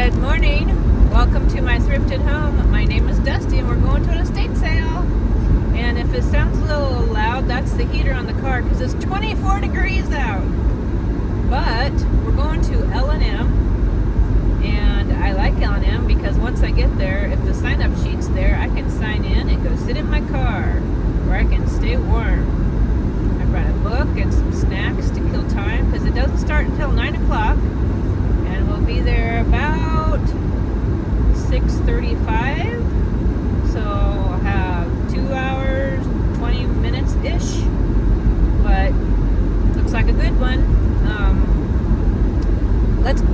Good morning. Welcome to my thrifted home. My name is Dusti and we're going to an estate sale. And if it sounds a little loud, that's the heater on the car because it's 24 degrees out. But we're going to L&M, and I like L&M because once I get there, if the sign-up sheet's there, I can sign in and go sit in my car where I can stay warm. I brought a book and some snacks to kill time because it doesn't start until 9 o'clock. And we'll be there about 6:35. So I'll have 2 hours, 20 minutes-ish. But looks like a good one.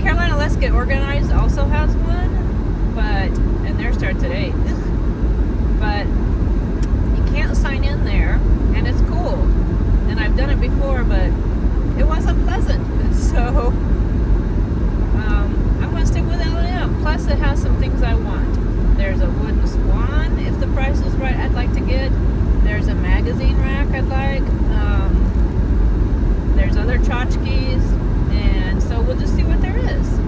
Carolina Let's Get Organized also has one, and theirs starts at 8. But you can't sign in there, and it's cool. And I've done it before, but it wasn't pleasant. So I'm going to stick with L&M. Plus, it has some things I want. There's a wooden swan, if the price is right, I'd like to get. There's a magazine rack I'd like. There's other tchotchkes. And so we'll just see what there is.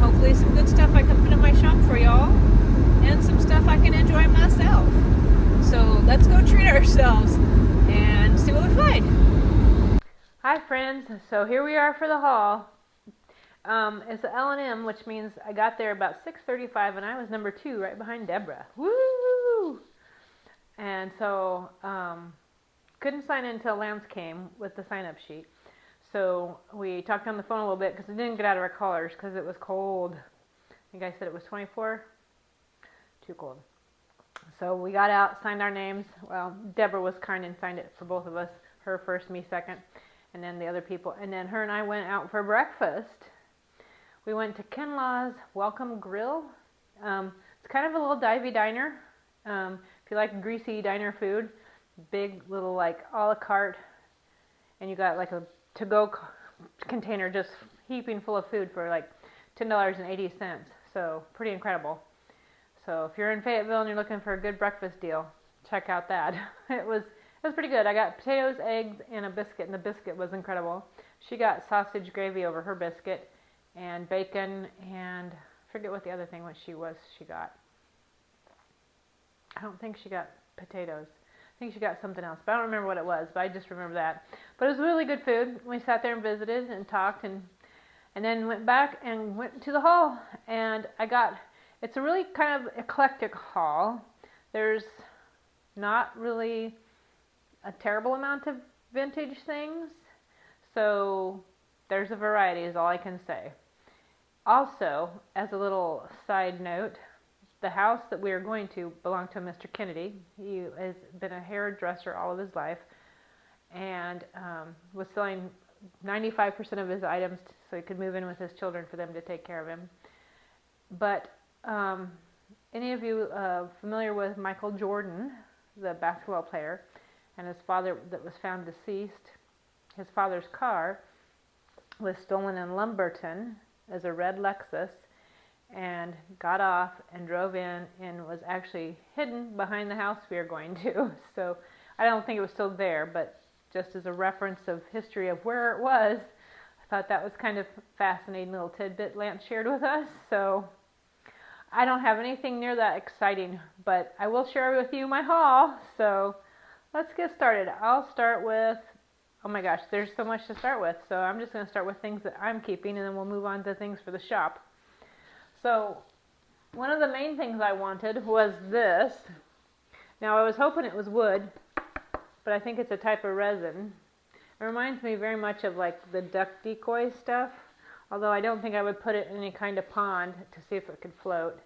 Hopefully some good stuff I can put in my shop for y'all. And some stuff I can enjoy myself. So let's go treat ourselves and see what we find. Hi friends. So here we are for the haul. It's L&M, which means I got there about 6:35 and I was number 2 right behind Deborah. Woo! And so couldn't sign in until Lance came with the sign-up sheet. So we talked on the phone a little bit because we didn't get out of our collars because it was cold. I think I said it was 24. Too cold. So we got out, signed our names. Well, Deborah was kind and signed it for both of us. Her first, me second, and then the other people. And then her and I went out for breakfast. We went to Kinlaw's Welcome Grill. It's kind of a little divey diner. If you like greasy diner food, big little like a la carte, and you got like a to-go container just heaping full of food for like $10.80. So pretty incredible. So if you're in Fayetteville and you're looking for a good breakfast deal, check out that. It was pretty good. I got potatoes, eggs, and a biscuit, and the biscuit was incredible. She got sausage gravy over her biscuit, and bacon, and I forget what the other thing she got. I don't think she got potatoes. I think she got something else, but I don't remember what it was, but I just remember that. But it was really good food. We sat there and visited and talked, and then went back and went to the haul. And it's a really kind of eclectic haul. There's not really a terrible amount of vintage things, so there's a variety is all I can say. Also, as a little side note, the house that we are going to belonged to Mr. Kennedy. He has been a hairdresser all of his life and was selling 95% of his items so he could move in with his children for them to take care of him. But any of you familiar with Michael Jordan, the basketball player, and his father that was found deceased? His father's car was stolen in Lumberton as a red Lexus, and got off and drove in and was actually hidden behind the house we are going to. So I don't think it was still there, but just as a reference of history of where it was, I thought that was kind of fascinating little tidbit Lance shared with us. So I don't have anything near that exciting, but I will share with you my haul. So let's get started. I'll start with, oh my gosh, there's so much to start with. So I'm just going to start with things that I'm keeping, and then we'll move on to things for the shop. So one of the main things I wanted was this. Now I was hoping it was wood, but I think it's a type of resin. It reminds me very much of like the duck decoy stuff, although I don't think I would put it in any kind of pond to see if it could float.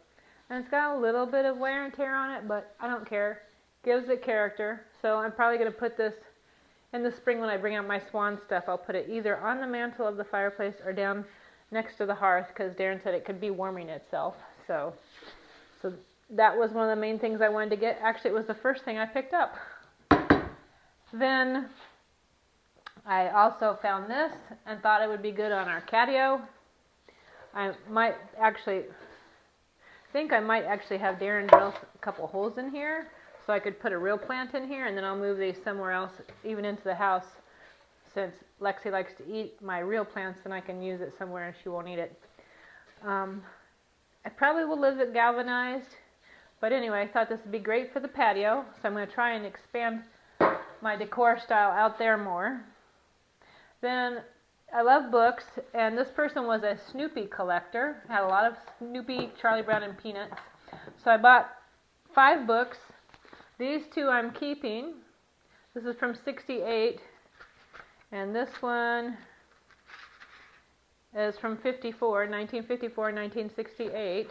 And it's got a little bit of wear and tear on it, but I don't care. Gives it character. So I'm probably going to put this in the spring when I bring out my swan stuff. I'll put it either on the mantle of the fireplace or down next to the hearth, because Darren said it could be warming itself. So that was one of the main things I wanted to get. Actually, it was the first thing I picked up. Then I also found this and thought it would be good on our catio. I might actually have Darren drill a couple holes in here so I could put a real plant in here, and then I'll move these somewhere else, even into the house, since Lexi likes to eat my real plants, and I can use it somewhere and she won't eat it. I probably will leave it galvanized, but anyway, I thought this would be great for the patio, so I'm going to try and expand my decor style out there more. Then I love books, and this person was a Snoopy collector, had a lot of Snoopy, Charlie Brown, and Peanuts. So I bought 5 books. These 2 I'm keeping. This is from '68, and this one is from 1954, 1968.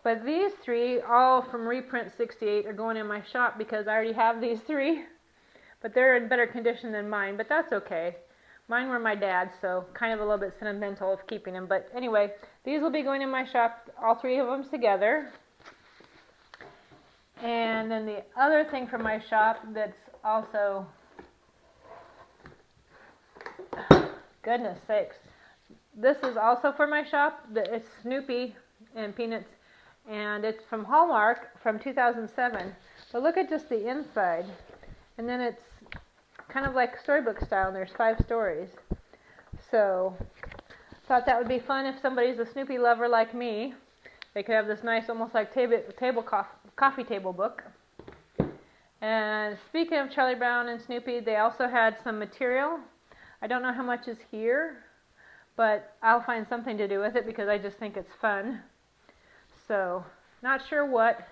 But these 3, all from reprint '68, are going in my shop because I already have these 3. But they're in better condition than mine, but that's okay. Mine were my dad's, so kind of a little bit sentimental of keeping them. But anyway, these will be going in my shop, all 3 of them together. And then the other thing from my shop that's also, goodness sakes, this is also for my shop. It's Snoopy and Peanuts, and it's from Hallmark from 2007. But look at just the inside. And then it's kind of like storybook style, and there's 5 stories. So, thought that would be fun if somebody's a Snoopy lover like me. They could have this nice, almost like coffee table book. And speaking of Charlie Brown and Snoopy, they also had some material. I don't know how much is here, but I'll find something to do with it because I just think it's fun. So, not sure what.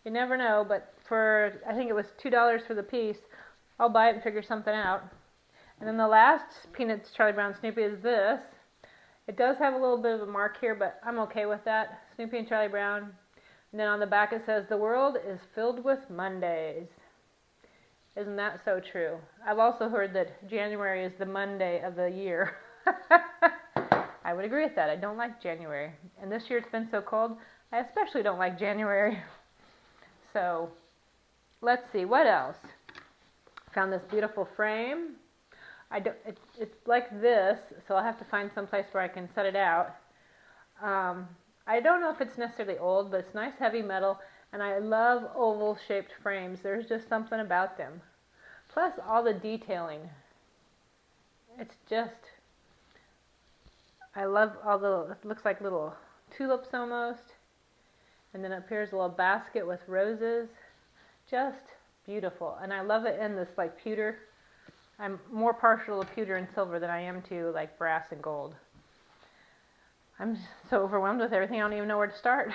You never know, but for, I think it was $2 for the piece, I'll buy it and figure something out. And then the last Peanuts, Charlie Brown, Snoopy is this. It does have a little bit of a mark here, but I'm okay with that. Snoopy and Charlie Brown. And then on the back it says, "The world is filled with Mondays." Isn't that so true? I've also heard that January is the Monday of the year. I would agree with that. I don't like January. And this year it's been so cold, I especially don't like January. So, let's see, what else? Found this beautiful frame. It's like this, so I'll have to find some place where I can set it out. I don't know if it's necessarily old, but it's nice heavy metal, and I love oval-shaped frames. There's just something about them. Plus all the detailing. It's just, I love all the, it looks like little tulips almost. And then up here's a little basket with roses. Just beautiful. And I love it in this like pewter. I'm more partial to pewter and silver than I am to like brass and gold. I'm so overwhelmed with everything, I don't even know where to start.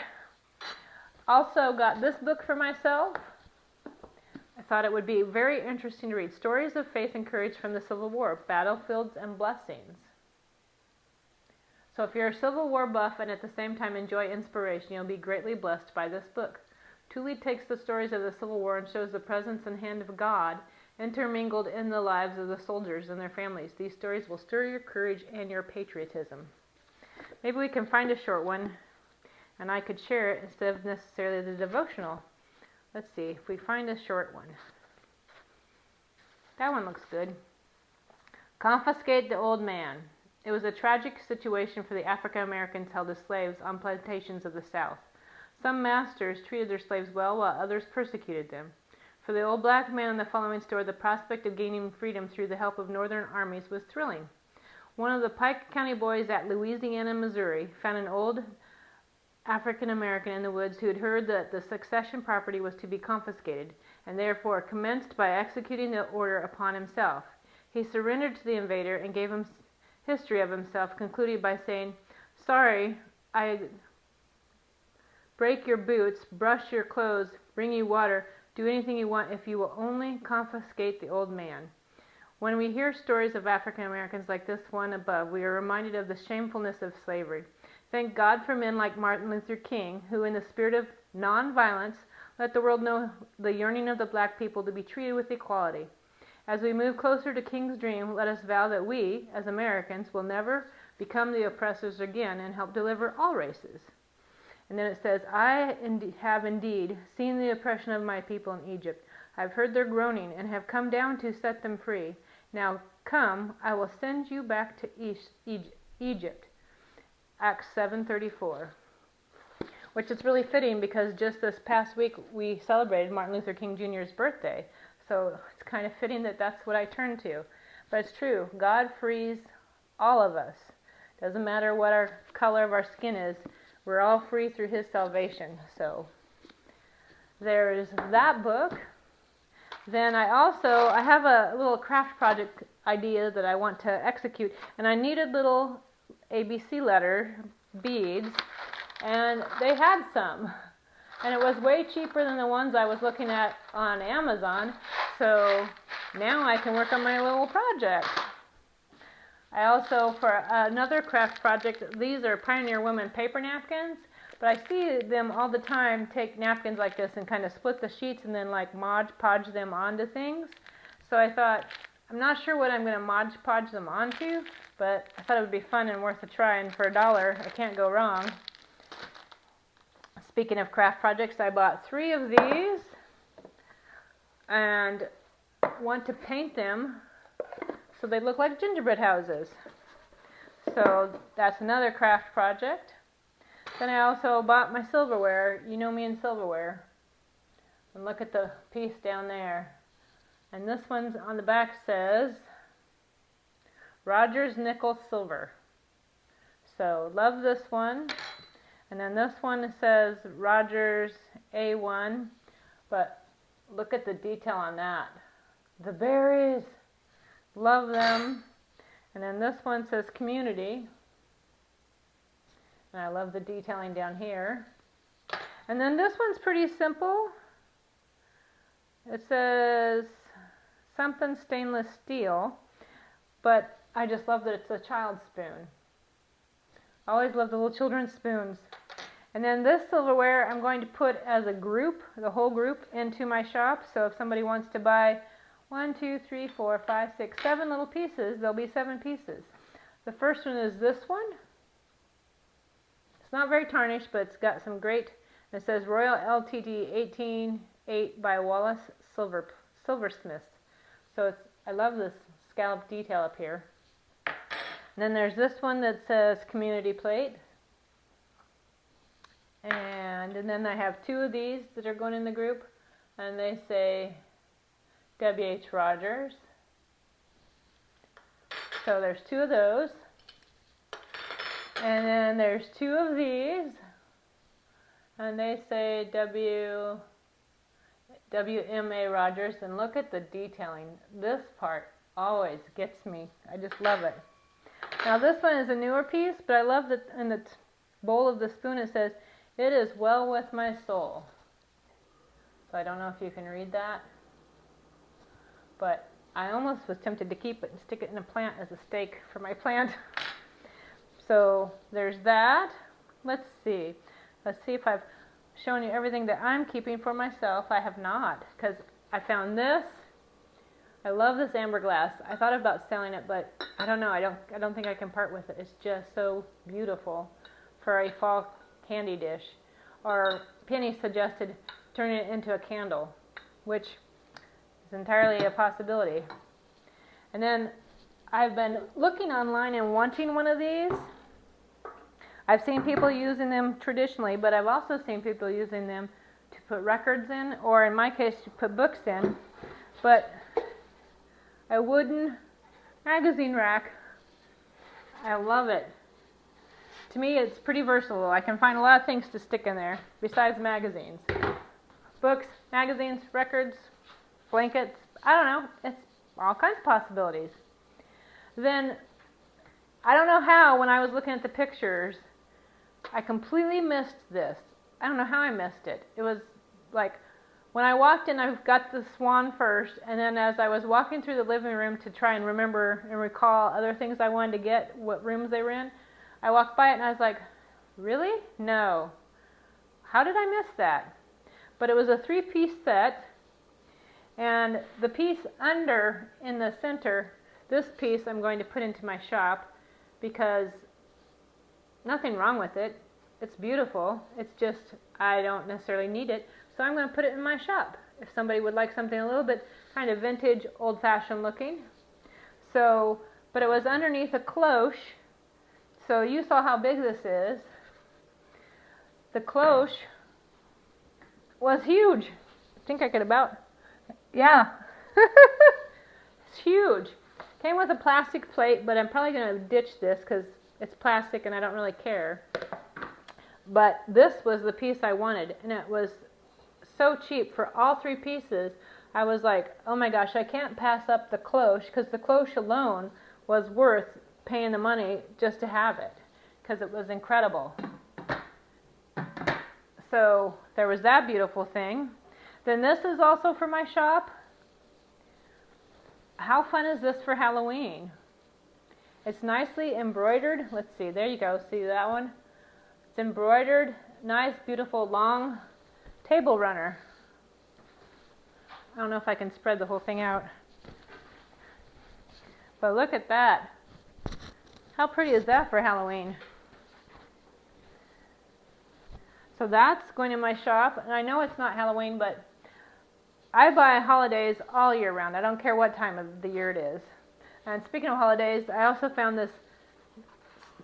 Also got this book for myself. I thought it would be very interesting to read. Stories of Faith and Courage from the Civil War, Battlefields and Blessings. So if you're a Civil War buff and at the same time enjoy inspiration, you'll be greatly blessed by this book. Tooley takes the stories of the Civil War and shows the presence and hand of God intermingled in the lives of the soldiers and their families. These stories will stir your courage and your patriotism. Maybe we can find a short one and I could share it instead of necessarily the devotional. Let's see if we find a short one. That one looks good. Confiscate the Old Man. It was a tragic situation for the African Americans held as slaves on plantations of the South. Some masters treated their slaves well, while others persecuted them. For the old black man in the following story, the prospect of gaining freedom through the help of northern armies was thrilling. One of the Pike County boys at Louisiana, Missouri, found an old African American in the woods who had heard that the succession property was to be confiscated, and therefore commenced by executing the order upon himself. He surrendered to the invader and gave him history of himself, concluding by saying, "Sorry, I break your boots, brush your clothes, bring you water, do anything you want if you will only confiscate the old man." When we hear stories of African Americans like this one above, we are reminded of the shamefulness of slavery. Thank God for men like Martin Luther King, who in the spirit of nonviolence let the world know the yearning of the black people to be treated with equality. As we move closer to King's dream, let us vow that we, as Americans, will never become the oppressors again and help deliver all races. And then it says, I have indeed seen the oppression of my people in Egypt. I have heard their groaning and have come down to set them free. Now come, I will send you back to Egypt. Acts 7:34. Which is really fitting because just this past week we celebrated Martin Luther King Jr.'s birthday. So it's kind of fitting that that's what I turn to. But it's true. God frees all of us. Doesn't matter what our color of our skin is. We're all free through his salvation. So there's that book. Then I have a little craft project idea that I want to execute, and I needed little ABC letter beads, and they had some, and it was way cheaper than the ones I was looking at on Amazon. So now I can work on my little project. I also, for another craft project, these are Pioneer Women paper napkins, but I see them all the time take napkins like this and kind of split the sheets and then like Mod Podge them onto things. So I thought, I'm not sure what I'm going to Mod Podge them onto, but I thought it would be fun and worth a try, and for $1, I can't go wrong. Speaking of craft projects, I bought 3 of these and want to paint them so they look like gingerbread houses. So that's another craft project. Then I also bought my silverware. You know me in silverware. And look at the piece down there. And this one's on the back says Rogers Nickel Silver. So love this one. And then this one says Rogers A1. But look at the detail on that. The berries. Love them. And then this one says Community. And I love the detailing down here. And then this one's pretty simple. It says something stainless steel, but I just love that it's a child's spoon. I always love the little children's spoons. And then this silverware I'm going to put as a group, the whole group, into my shop. So if somebody wants to buy 1, 2, 3, 4, 5, 6, 7 little pieces, there'll be 7 pieces. The first one is this one. It's not very tarnished, but it's got some great, it says Royal LTD 188 by Wallace Silversmiths. So I love this scallop detail up here. And then there's this one that says Community Plate. And then I have 2 of these that are going in the group, and they say W.H. Rogers. So there's 2 of those. And then there's 2 of these, and they say W.M.A. Rogers, and look at the detailing. This part always gets me. I just love it. Now this one is a newer piece, but I love that in the bowl of the spoon it says, "It is well with my soul." So I don't know if you can read that, but I almost was tempted to keep it and stick it in a plant as a stake for my plant. So there's that. Let's see if I've shown you everything that I'm keeping for myself. I have not, because I found this. I love this amber glass. I thought about selling it, but I don't know. I don't think I can part with it. It's just so beautiful for a fall candy dish. Or Penny suggested turning it into a candle, which is entirely a possibility. And then I've been looking online and wanting one of these. I've seen people using them traditionally, but I've also seen people using them to put records in, or in my case, to put books in. But a wooden magazine rack, I love it. To me, it's pretty versatile. I can find a lot of things to stick in there besides magazines. Books, magazines, records, blankets, I don't know. It's all kinds of possibilities. Then, I don't know how, when I was looking at the pictures, I completely missed this. I don't know how I missed it. It was like, when I walked in, I got the swan first, and then as I was walking through the living room to try and remember and recall other things I wanted to get, what rooms they were in, I walked by it and I was like, really? No. How did I miss that? But it was a 3-piece set, and the piece under in the center, this piece I'm going to put into my shop, because nothing wrong with it. It's beautiful. It's just I don't necessarily need it, so I'm going to put it in my shop if somebody would like something a little bit kind of vintage, old-fashioned looking. So, but it was underneath a cloche, so you saw how big this is. The cloche was huge. I think I could about, yeah. It's huge. Came with a plastic plate, but I'm probably going to ditch this because it's plastic and I don't really care. But this was the piece I wanted, and it was so cheap for all 3 pieces. I was like, oh my gosh, I can't pass up the cloche, because the cloche alone was worth paying the money just to have it, because it was incredible. So there was that beautiful thing. Then this is also for my shop. How fun is this for Halloween? It's nicely embroidered. Let's see, there you go, see that one? It's embroidered, nice, beautiful, long table runner. I don't know if I can spread the whole thing out. But look at that. How pretty is that for Halloween? So that's going in my shop. And I know it's not Halloween, but I buy holidays all year round. I don't care what time of the year it is. And speaking of holidays, I also found this,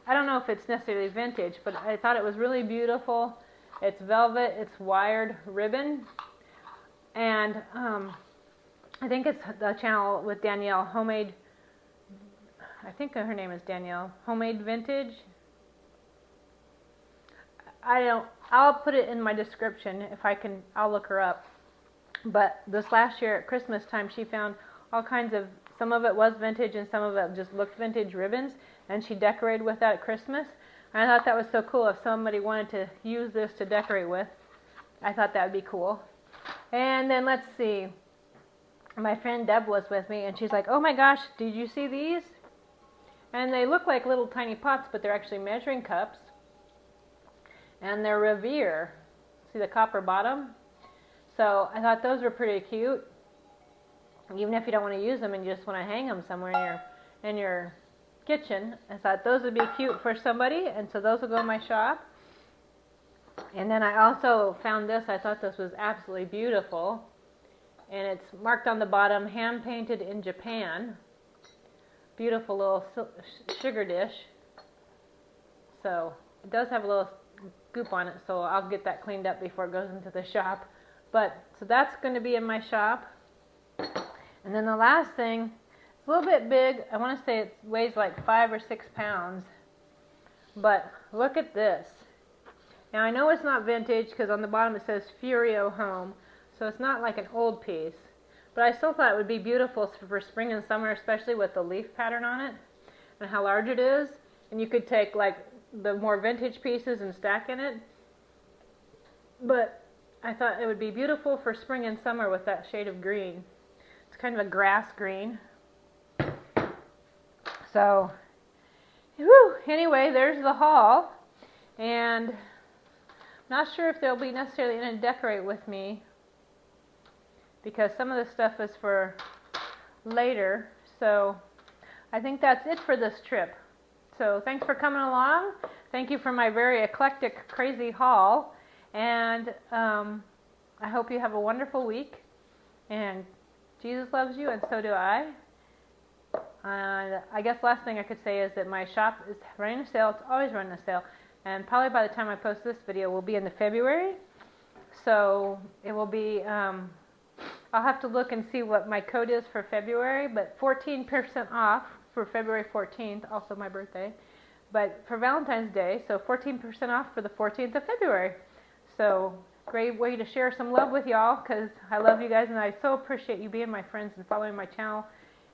I don't know if it's necessarily vintage, but I thought it was really beautiful. It's velvet, it's wired ribbon. And I think it's the channel with Danielle, Homemade, I think her name is Danielle, Homemade Vintage. I'll put it in my description if I can, I'll look her up. But this last year at Christmas time, she found all kinds of, some of it was vintage and some of it just looked vintage ribbons, and she decorated with that at Christmas. And I thought that was so cool. If somebody wanted to use this to decorate with, I thought that would be cool. And then let's see, my friend Deb was with me, and she's like, oh my gosh, did you see these? And they look like little tiny pots, but they're actually measuring cups. And they're Revere. See the copper bottom? So I thought those were pretty cute. Even if you don't want to use them and you just want to hang them somewhere in your kitchen, I thought those would be cute for somebody, and so those will go in my shop. And then I also found this. I thought this was absolutely beautiful. And it's marked on the bottom, hand painted in Japan. Beautiful little sugar dish. So it does have a little goop on it, so I'll get that cleaned up before it goes into the shop. But so that's going to be in my shop. And then the last thing, it's a little bit big. I want to say it weighs like 5 or 6 pounds. But look at this. Now I know it's not vintage because on the bottom it says Furio Home, so it's not like an old piece. But I still thought it would be beautiful for spring and summer, especially with the leaf pattern on it and how large it is. And you could take like the more vintage pieces and stack in it. But I thought it would be beautiful for spring and summer with that shade of green. It's kind of a grass green. So, whew, anyway, there's the haul. And I'm not sure if they'll be necessarily going to decorate with me, because some of the stuff is for later. So I think that's it for this trip. So thanks for coming along. Thank you for my very eclectic, crazy haul. And I hope you have a wonderful week. And Jesus loves you, and so do I. And I guess last thing I could say is that my shop is running a sale. It's always running a sale. And probably by the time I post this video, we'll be in the February. So it will be, I'll have to look and see what my code is for February, but 14% off for February 14th, also my birthday. But for Valentine's Day, so 14% off for the 14th of February. So great way to share some love with y'all, because I love you guys, and I so appreciate you being my friends and following my channel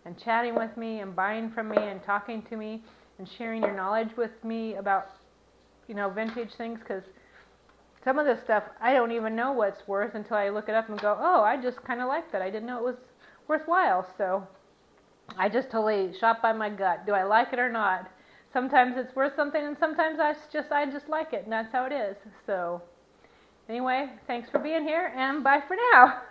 and chatting with me and buying from me and talking to me and sharing your knowledge with me about, you know, vintage things, because some of this stuff I don't even know what it's worth until I look it up and go, oh, I just kind of like that. I didn't know it was worthwhile. So I just totally shop by my gut. Do I like it or not? Sometimes it's worth something, and sometimes I just like it, and that's how it is. So anyway, thanks for being here, and bye for now.